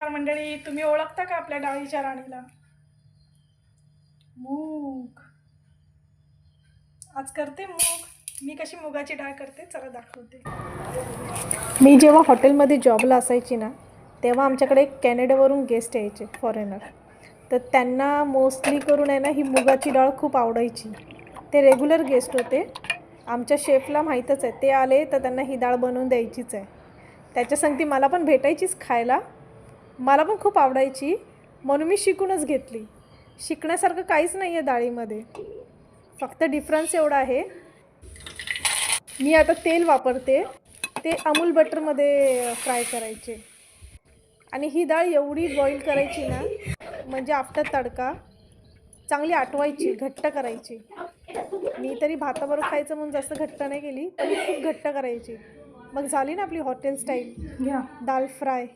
मंडळी, तुम्ही ओळखता का आपल्या डाळीच्या राणीला? मूग. आज करते मूग. मी कशी मुगाची डाळ करते चला दाखवते. मी जेव्हा हॉटेलमध्ये जॉबला असायची ना, तेव्हा आमच्याकडे एक कॅनडावरून गेस्ट यायचे, फॉरेनर. तर त्यांना मोस्टली करून आहे ना ही मुगाची डाळ खूप आवडायची. ते रेग्युलर गेस्ट होते. आमच्या शेफला माहीतच आहे, ते आले तर त्यांना ही डाळ बनवून द्यायचीच आहे. त्याच्या संगती मला पण भेटायचीच खायला. मला पण खूप आवडायची, म्हणून मी शिकूनच घेतली. शिकण्यासारखं काहीच नाही आहे डाळीमध्ये, फक्त डिफरन्स एवढा आहे, मी आता तेल वापरते ते अमूल बटरमध्ये फ्राय करायचे. आणि ही डाळ एवढी बॉईल करायची ना, म्हणजे आफ्टर तडका चांगली आटवायची, घट्ट करायची. मी तरी भाताबरोबर खायचं म्हणून जास्त घट्ट नाही केली, पण खूप घट्ट करायची. मग झाली ना आपली हॉटेल स्टाईल दाल फ्राय.